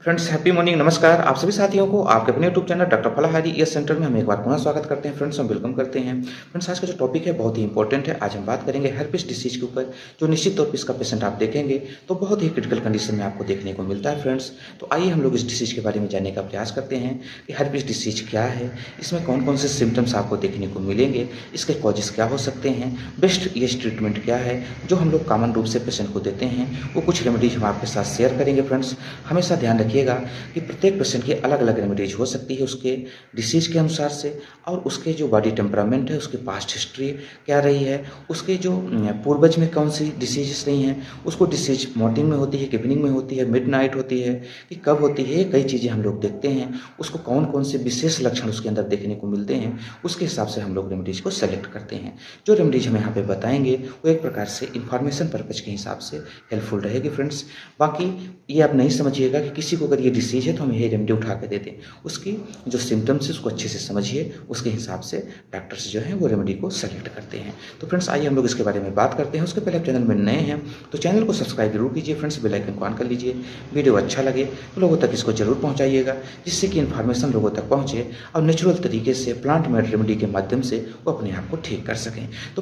Friends happy morning, नमस्कार आप सभी साथियों को आपके अपने YouTube channel doctor Falahari ear centre में हम एक बार पुनः स्वागत करते हैं। फ्रेंड्स हम वेलकम करते हैं। फ्रेंड्स आज का जो टॉपिक है बहुत ही इंपॉर्टेंट है। आज हम बात करेंगे हर्पिस डिसीज के ऊपर, जो निश्चित तौर पर इसका पेशेंट आप देखेंगे तो बहुत ही क्रिटिकल कंडीशन में आपको देखने को मिलता है। फ्रेंड्स तो आइए हम लोग इस डिसीज के बारे में जानने का प्रयास करते हैं कि हर्पिस डिसीज क्या है, इसमें कौन कौन से सिम्टम्स आपको देखने को मिलेंगे, इसके कॉजेस क्या हो सकते हैं, बेस्ट ये ट्रीटमेंट क्या है जो हम लोग कॉमन रूप से पेशेंट को देते हैं, वो कुछ रेमेडीज हम आपके साथ शेयर करेंगे। फ्रेंड्स हमेशा ध्यान रखिएगा कि प्रत्येक पेशेंट की अलग अलग रेमेडीज हो सकती है उसके डिसीज के अनुसार से, और उसके जो बॉडी टेम्परामेंट है, उसकी पास्ट हिस्ट्री क्या रही है, उसके जो पूर्वज में कौन सी डिसीजेस रही हैं, उसको डिसीज मॉर्निंग में होती है, इवनिंग में होती है, मिडनाइट होती है कि कब होती है, कई चीज़ें हम लोग देखते हैं। उसको कौन कौन से विशेष लक्षण उसके अंदर देखने को मिलते हैं, उसके हिसाब से हम लोग रेमेडीज को सेलेक्ट करते हैं। जो रेमेडीज हम यहाँ पे बताएंगे वो एक प्रकार से इन्फॉर्मेशन पर्पज के हिसाब से हेल्पफुल रहेगी। फ्रेंड्स बाकी ये आप नहीं समझिएगा कि किसी को अगर ये डिसीज है तो हम यही रेमेडी उठा के दे दें। उसकी जो सिम्टम्स है उसको अच्छे से समझिए, उसके हिसाब से डॉक्टर्स जो हैं वो रेमेडी को सेलेक्ट करते हैं। तो फ्रेंड्स आइए हम लोग इसके बारे में बात करते हैं। उसके पहले आप चैनल में नए हैं तो चैनल को सब्सक्राइब जरूर कीजिए। फ्रेंड्स बेल आइकन को ऑन कर लीजिए। वीडियो अच्छा लगे तो लोगों तक इसको जरूर पहुँचाइएगा, जिससे कि इन्फॉर्मेशन लोगों तक पहुँचे और नेचुरल तरीके से प्लांट मेड रेमेडी के माध्यम से वो अपने आप को ठीक कर सकें। तो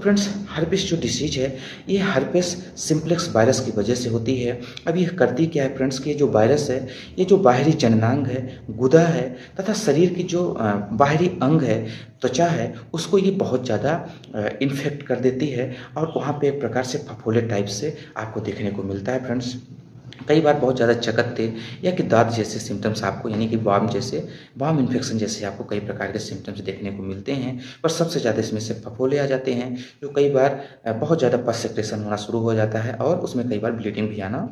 फ्रेंड्स हर्पिस जो डिसीज है ये हर्पिस सिम्प्लेक्स वायरस की वजह से होती है। अब ये करती क्या है फ्रेंड्स कि ये जो वायरस है ये जो बाहरी जननांग है, गुदा है तथा शरीर की जो बाहरी अंग है, त्वचा है, उसको ये बहुत ज़्यादा इन्फेक्ट कर देती है और वहाँ पे एक प्रकार से फफोले टाइप से आपको देखने को मिलता है। फ्रेंड्स कई बार बहुत ज़्यादा चकत्ते या कि दाद जैसे सिम्टम्स आपको, यानी कि बाम इन्फेक्शन जैसे आपको कई प्रकार के सिम्टम्स देखने को मिलते हैं। पर सबसे ज़्यादा इसमें से फफोले आ जाते हैं, जो कई बार बहुत ज़्यादा पस सेक्रेशन होना शुरू हो जाता है और उसमें कई बार ब्लीडिंग भी आना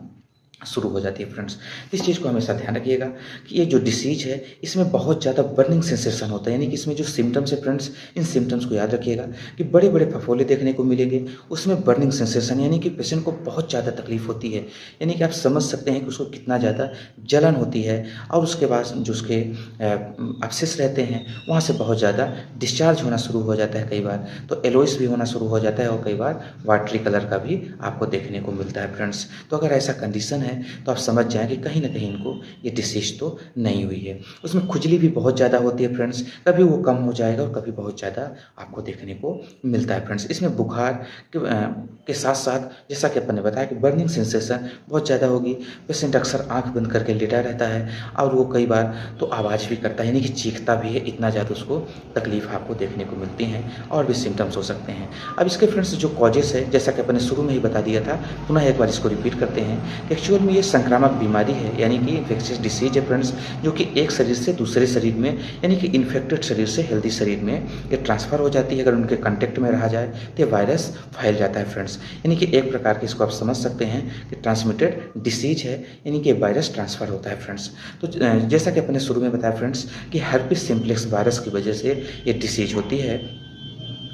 शुरू हो जाती है। फ्रेंड्स इस चीज़ को हमेशा ध्यान रखिएगा कि ये जो डिसीज है इसमें बहुत ज़्यादा बर्निंग सेंसेशन होता है, यानी कि इसमें जो सिम्टम्स है फ्रेंड्स, इन सिम्टम्स को याद रखिएगा कि बड़े बड़े फफोले देखने को मिलेंगे, उसमें बर्निंग सेंसेशन, यानी कि पेशेंट को बहुत ज़्यादा तकलीफ होती है, यानी कि आप समझ सकते हैं कि उसको कितना ज़्यादा जलन होती है। और उसके बाद जो उसके अपसिस रहते हैं वहाँ से बहुत ज़्यादा डिस्चार्ज होना शुरू हो जाता है, कई बार तो एलोइस भी होना शुरू हो जाता है और कई बार वाटरी कलर का भी आपको देखने को मिलता है। फ्रेंड्स तो अगर ऐसा कंडीशन है तो आप समझ जाएं कि कहीं ना कहीं इनको ये डिसीज तो नहीं हुई है। उसमें खुजली भी बहुत ज़्यादा होती है फ्रेंड्स, कभी वो कम हो जाएगा और कभी बहुत ज़्यादा आपको देखने को मिलता है। फ्रेंड्स इसमें बुखार के साथ साथ जैसा कि अपन ने बताया कि बर्निंग सेंसेशन बहुत ज़्यादा होगी। पेशेंट अक्सर आंख बंद करके लेटा रहता है और वो कई बार तो आवाज़ भी करता है, यानी कि चीखता भी है, इतना ज़्यादा उसको तकलीफ आपको देखने को मिलती हैं और भी सिम्टम्स हो सकते हैं। अब इसके फ्रेंड्स जो कॉजेस है, जैसा कि अपन ने शुरू में ही बता दिया था, पुनः एक बार इसको रिपीट करते हैं कि एक्चुअल में ये संक्रामक बीमारी है, यानी कि इन्फेक्शियस डिसीज है फ्रेंड्स, जो कि एक शरीर से दूसरे शरीर में, यानी कि इन्फेक्टेड शरीर से हेल्दी शरीर में ये ट्रांसफ़र हो जाती है। अगर उनके कांटेक्ट में रहा जाए तो ये वायरस फैल जाता है। फ्रेंड्स यानी कि एक प्रकार के इसको आप समझ सकते हैं कि ट्रांसमिटेड डिसीज है, यानी कि वायरस ट्रांसफ़र होता है। फ्रेंड्स तो जैसा कि अपने शुरू में बताया फ्रेंड्स कि हर्पिस सिम्प्लेक्स वायरस की वजह से ये डिसीज होती है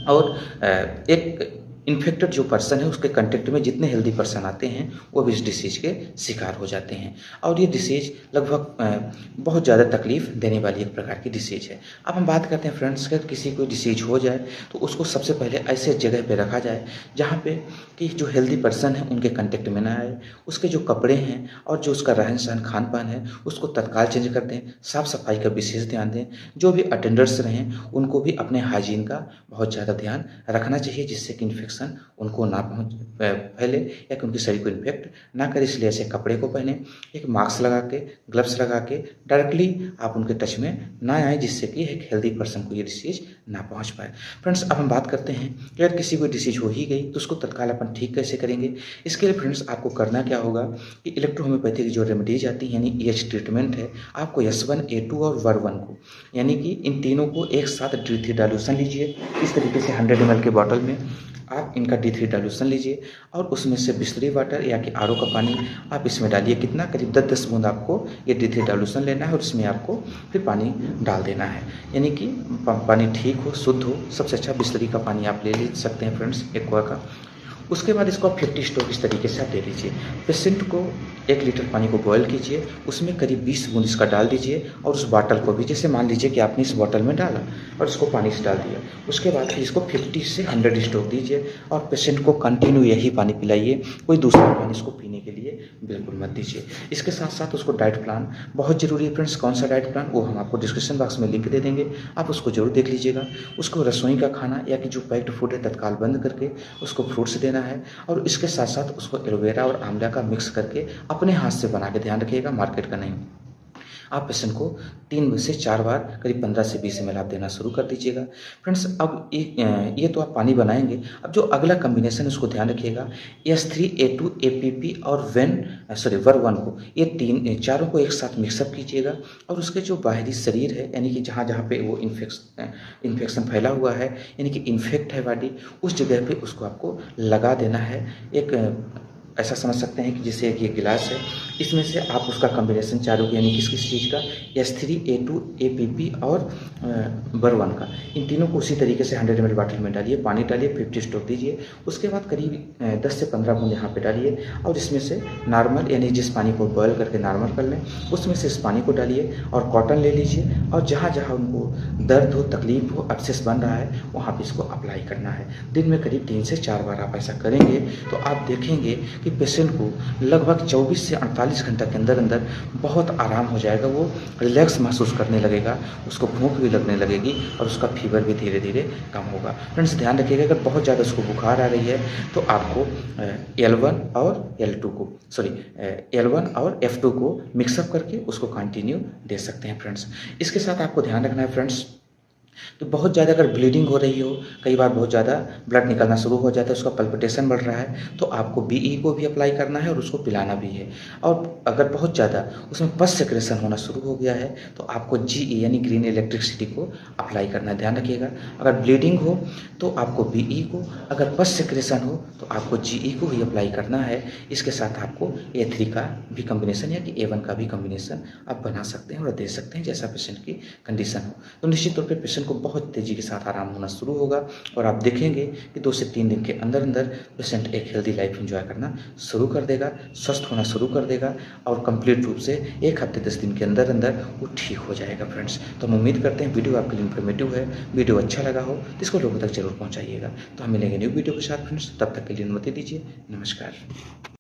और एक इन्फेक्टेड जो पर्सन है उसके कंटेक्ट में जितने हेल्दी पर्सन आते हैं वो भी इस डिसीज के शिकार हो जाते हैं और ये डिसीज लगभग बहुत ज़्यादा तकलीफ देने वाली एक प्रकार की डिसीज है। अब हम बात करते हैं फ्रेंड्स कि किसी को डिसीज हो जाए तो उसको सबसे पहले ऐसे जगह पे रखा जाए जहाँ पे कि जो हेल्दी पर्सन है उनके कंटेक्ट में ना आए, उसके जो कपड़े हैं और जो उसका रहन सहन खान पान है उसको तत्काल चेंज कर दें, साफ़ सफाई का विशेष ध्यान दें। जो भी अटेंडर्स रहें उनको भी अपने हाइजीन का बहुत ज़्यादा ध्यान रखना चाहिए, जिससे कि इन्फेक्शन उनको ना फैले या कि उनके शरीर को इन्फेक्ट ना करे। इसलिए ऐसे कपड़े को पहने, एक मास्क लगा के, ग्लव्स लगा के डायरेक्टली आप उनके टच में ना आए, जिससे कि एक हेल्दी पर्सन को ये डिसीज ना पहुंच पाए। फ्रेंड्स अब हम बात करते हैं कि अगर किसी को डिसीज हो ही गई तो उसको तत्काल अपन ठीक कैसे करेंगे। इसके लिए फ्रेंड्स आपको करना क्या होगा कि इलेक्ट्रोहोम्योपैथी की जो रेमेडीज आती है, यानी EH ट्रीटमेंट है, आपको S1 A2 और VER1 को, यानी कि इन तीनों को एक साथ D3 डाइल्यूशन लीजिए। इस तरीके से 100 ml के बॉटल में आप इनका D3 डाइल्यूशन लीजिए और उसमें से बिस्लरी वाटर या कि RO का पानी आप इसमें डालिए। कितना, करीब 10-10 बूंद आपको ये D3 डाइल्यूशन लेना है और इसमें आपको फिर पानी डाल देना है, यानी कि पानी ठीक हो, शुद्ध हो। सबसे अच्छा बिस्लरी का पानी आप ले सकते हैं फ्रेंड्स, एक्वा का। उसके बाद इसको आप 50 स्ट्रोक इस तरीके से आप दे दीजिए। पेशेंट को 1 लीटर पानी को बॉयल कीजिए, उसमें करीब 20 बूंद इसका डाल दीजिए और उस बॉटल को भी, जैसे मान लीजिए कि आपने इस बॉटल में डाला और इसको पानी से डाल दिया, उसके बाद फिर इसको 50 से 100 स्ट्रोक दीजिए और पेशेंट को कंटिन्यू यही पानी पिलाइए, कोई दूसरा पानी इसको पीने के लिए बिल्कुल मत दीजिए। इसके साथ साथ उसको डाइट प्लान बहुत ज़रूरी है फ्रेंड्स। कौन सा डाइट प्लान, वो हम आपको डिस्क्रिप्शन बॉक्स में लिंक दे देंगे, आप उसको जरूर देख लीजिएगा। उसको रसोई का खाना या कि जो पैक्ड फूड है तत्काल बंद करके उसको फ्रूट्स देना है और इसके साथ साथ उसको एलोवेरा और आंवला का मिक्स करके अपने हाथ से बना के, ध्यान रखिएगा मार्केट का नहीं। आप पेशेंट को 3 से 4 बार करीब 15 से 20 ml आप देना शुरू कर दीजिएगा। फ्रेंड्स अब ये तो आप पानी बनाएंगे। अब जो अगला कम्बिनेशन उसको ध्यान रखिएगा, S3A2 APP और वर1 को, ये चारों को एक साथ मिक्सअप कीजिएगा और उसके जो बाहरी शरीर है, यानी कि जहाँ जहाँ पे वो इन्फेक्शन फैला हुआ है, यानी कि इन्फेक्ट है बॉडी, उस जगह पे उसको आपको लगा देना है। एक ऐसा समझ सकते हैं कि जैसे एक ये गिलास है, इसमें से आप उसका कॉम्बिनेशन चारों, यानी किस किस चीज़ का, S3A2 APP और वर1 का, इन तीनों को उसी तरीके से 100 ml बॉटल में डालिए, पानी डालिए, 50 स्ट्रोक दीजिए। उसके बाद करीब 10 से 15 बूंद यहाँ पे डालिए और इसमें से नॉर्मल, यानी जिस पानी को बॉयल करके नॉर्मल कर लें, उसमें से इस पानी को डालिए और कॉटन ले लीजिए और जहाँ जहाँ उनको दर्द हो, तकलीफ हो, अब्सेस बन रहा है, वहाँ पर इसको अप्लाई करना है। दिन में करीब 3 से 4 बार आप ऐसा करेंगे तो आप देखेंगे कि पेशेंट को लगभग 24 से 48 घंटा के अंदर अंदर बहुत आराम हो जाएगा, वो रिलैक्स महसूस करने लगेगा, उसको भूख भी लगने लगेगी और उसका फीवर भी धीरे धीरे कम होगा। फ्रेंड्स ध्यान रखिएगा, अगर बहुत ज़्यादा उसको बुखार आ रही है तो आपको L1 और F2 को मिक्सअप करके उसको कंटिन्यू दे सकते हैं फ्रेंड्स। इसके साथ आपको ध्यान रखना है फ्रेंड्स, तो बहुत ज़्यादा अगर ब्लीडिंग हो रही हो, कई बार बहुत ज़्यादा ब्लड निकलना शुरू हो जाता है, उसका पल्पिटेशन बढ़ रहा है, तो आपको BE को भी अप्लाई करना है और उसको पिलाना भी है। और अगर बहुत ज़्यादा उसमें पस सेक्रेशन होना शुरू हो गया है तो आपको GE यानी ग्रीन इलेक्ट्रिसिटी को अप्लाई करना है। ध्यान रखिएगा, अगर ब्लीडिंग हो तो आपको BE को, अगर पस सेक्रेशन हो तो आपको GE को ही अप्लाई करना है। इसके साथ आपको A3 का भी कम्बिनेशन या कि A1 का भी कम्बिनेशन आप बना सकते हैं और दे सकते हैं, जैसा पेशेंट की कंडीशन हो। तो निश्चित तौर पर पेशेंट को बहुत तेज़ी के साथ आराम होना शुरू होगा और आप देखेंगे कि 2 से 3 दिन के अंदर अंदर पेशेंट एक हेल्दी लाइफ एंजॉय करना शुरू कर देगा, स्वस्थ होना शुरू कर देगा और कंप्लीट रूप से 1 हफ्ते 10 दिन के अंदर अंदर वो ठीक हो जाएगा फ्रेंड्स। तो हम उम्मीद करते हैं वीडियो आपके लिए इन्फॉर्मेटिव है, वीडियो अच्छा लगा हो तो इसको लोगों तक जरूर पहुँचाइएगा। तो हम मिलेंगे न्यू वीडियो के साथ फ्रेंड्स, तब तक के लिए अनुमति दीजिए, नमस्कार।